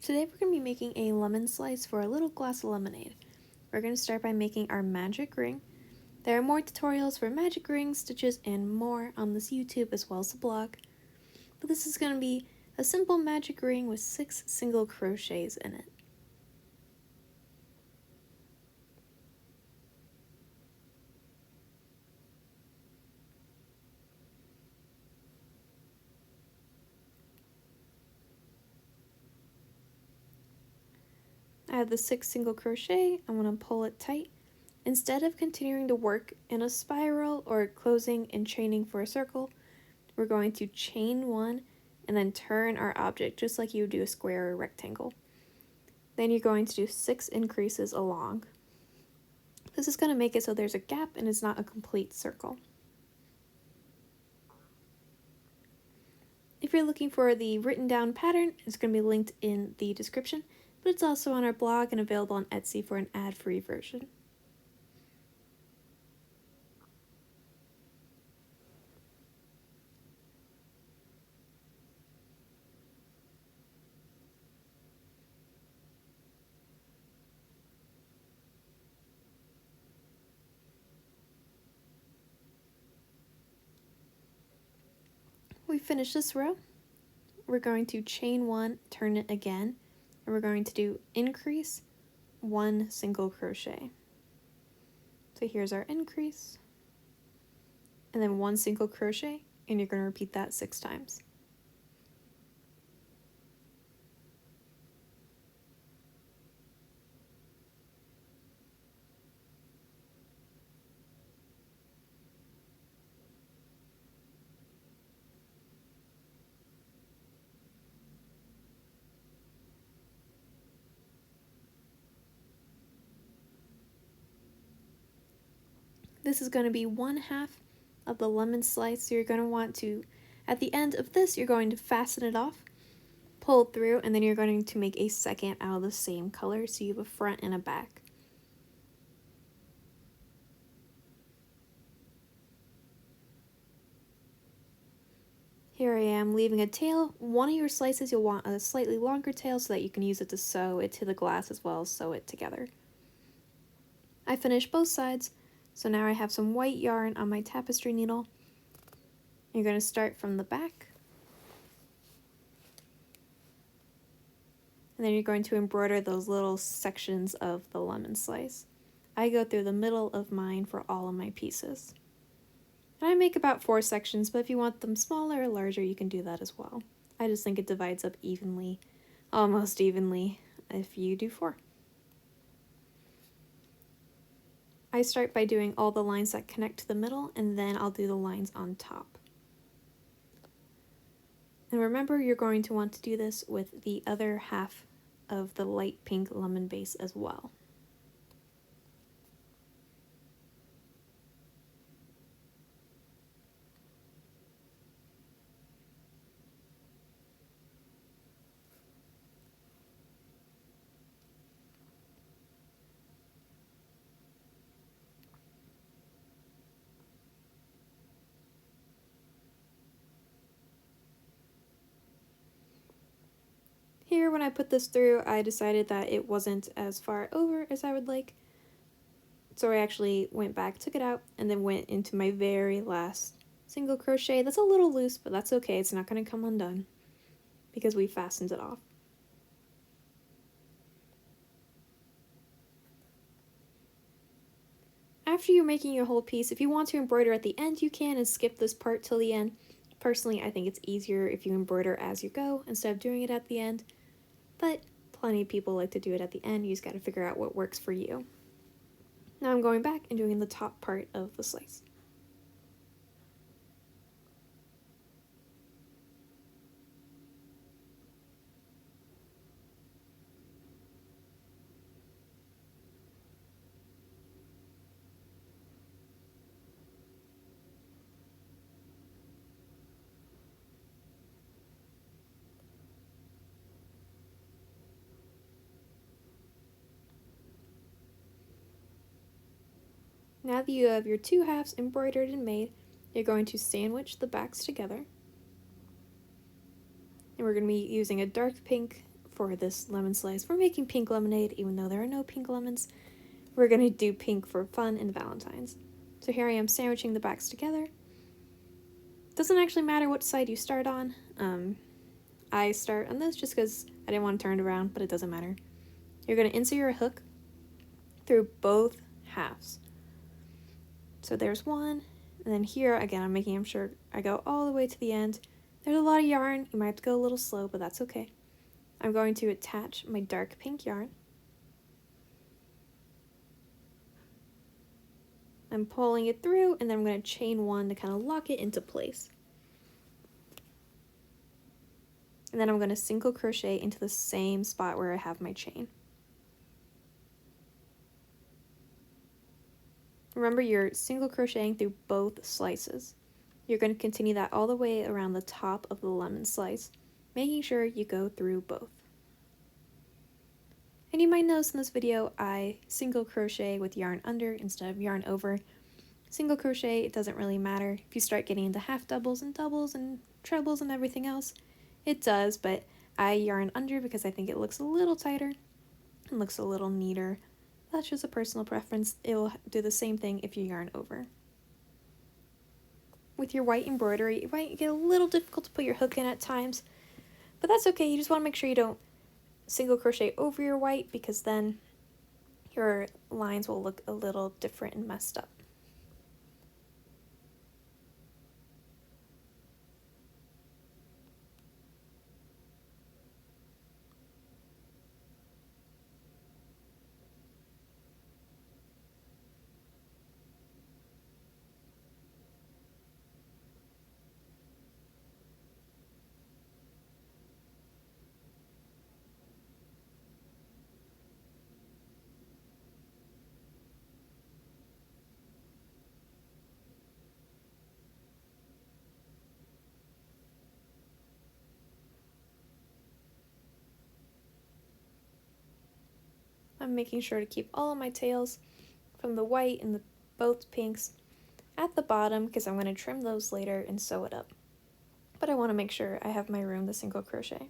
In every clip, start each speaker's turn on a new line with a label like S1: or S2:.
S1: Today we're going to be making a lemon slice for a little glass of lemonade. We're going to start by making our magic ring. There are more tutorials for magic rings, stitches, and more on this YouTube as well as the blog. But this is going to be a simple magic ring with 6 single crochets in it. I have the 6 single crochet. I'm going to pull it tight. Instead of continuing to work in a spiral or closing and chaining for a circle, we're going to chain 1 and then turn our object just like you would do a square or rectangle. Then you're going to do 6 increases along. This is going to make it so there's a gap and it's not a complete circle. If you're looking for the written down pattern, it's going to be linked in the description, but it's also on our blog and available on Etsy for an ad-free version. We finish this row. We're going to chain 1, turn it again, and we're going to do increase 1 single crochet. So here's our increase, and then 1 single crochet, and you're going to repeat that 6 times. This is going to be 1/2 of the lemon slice, so you're going to want to, at the end of this, you're going to fasten it off, pull it through, and then you're going to make a second out of the same color, so you have a front and a back. Here I am leaving a tail. One of your slices you'll want a slightly longer tail so that you can use it to sew it to the glass as well as sew it together. I finished both sides, so now I have some white yarn on my tapestry needle. You're going to start from the back, and then you're going to embroider those little sections of the lemon slice. I go through the middle of mine for all of my pieces. And I make about 4 sections, but if you want them smaller or larger, you can do that as well. I just think it divides up evenly, almost evenly, if you do 4. I start by doing all the lines that connect to the middle, and then I'll do the lines on top. And remember, you're going to want to do this with the other half of the light pink lemon base as well. Here, when I put this through, I decided that it wasn't as far over as I would like, so I actually went back, took it out, and then went into my very last single crochet. That's a little loose, but that's okay, it's not going to come undone because we fastened it off. After you're making your whole piece, if you want to embroider at the end, you can and skip this part till the end. Personally, I think it's easier if you embroider as you go instead of doing it at the end, but plenty of people like to do it at the end. You just got to figure out what works for you. Now I'm going back and doing the top part of the slice. Now that you have your 2 halves embroidered and made, you're going to sandwich the backs together. And we're going to be using a dark pink for this lemon slice. We're making pink lemonade, even though there are no pink lemons. We're going to do pink for fun and Valentine's. So here I am sandwiching the backs together. Doesn't actually matter what side you start on. I start on this just because I didn't want to turn it around, but it doesn't matter. You're going to insert your hook through both halves. So there's one, and then here, again, I'm making sure I go all the way to the end. There's a lot of yarn. You might have to go a little slow, but that's okay. I'm going to attach my dark pink yarn. I'm pulling it through, and then I'm going to chain one to kind of lock it into place. And then I'm going to single crochet into the same spot where I have my chain. Remember, you're single crocheting through both slices. You're going to continue that all the way around the top of the lemon slice, making sure you go through both. And you might notice in this video, I single crochet with yarn under instead of yarn over. Single crochet, it doesn't really matter. If you start getting into half doubles and trebles and everything else, it does, but I yarn under because I think it looks a little tighter and looks a little neater. That's just a personal preference. It will do the same thing if you yarn over. With your white embroidery, it might get a little difficult to put your hook in at times, but that's okay. You just want to make sure you don't single crochet over your white, because then your lines will look a little different and messed up. I'm making sure to keep all of my tails from the white and both pinks at the bottom, because I'm going to trim those later and sew it up. But I want to make sure I have my room to single crochet.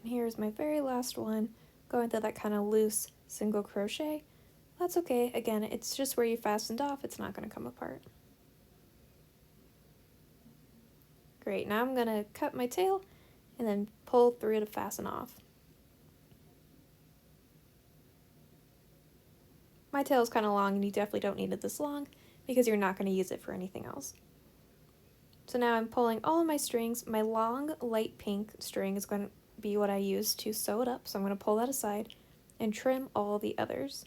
S1: And here's my very last one, going through that kind of loose single crochet. That's okay. Again, it's just where you fastened off. It's not going to come apart. Great. Now I'm going to cut my tail and then pull through to fasten off. My tail is kind of long, and you definitely don't need it this long because you're not going to use it for anything else. So now I'm pulling all of my strings. My long light pink string is going to be what I use to sew it up, so I'm going to pull that aside and trim all the others.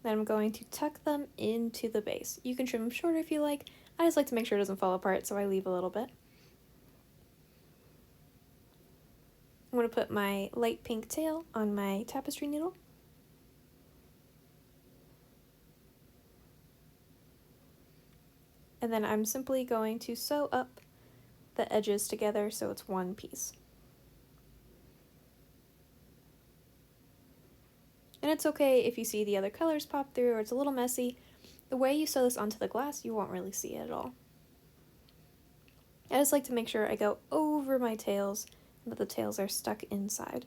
S1: Then I'm going to tuck them into the base. You can trim them shorter if you like. I just like to make sure it doesn't fall apart, so I leave a little bit. I'm going to put my light pink tail on my tapestry needle. And then I'm simply going to sew up the edges together so it's one piece. And it's okay if you see the other colors pop through or it's a little messy. The way you sew this onto the glass, you won't really see it at all. I just like to make sure I go over my tails and that the tails are stuck inside.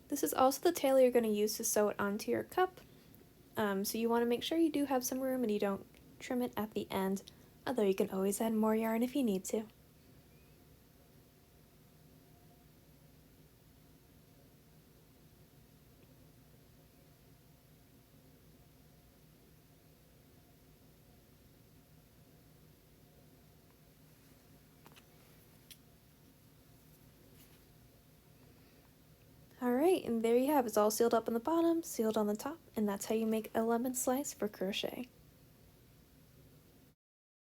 S1: This is also the tail you're going to use to sew it onto your cup, so you want to make sure you do have some room and you don't trim it at the end, although you can always add more yarn if you need to. Alright, and there you have it. It's all sealed up on the bottom, sealed on the top, and that's how you make a lemon slice for crochet.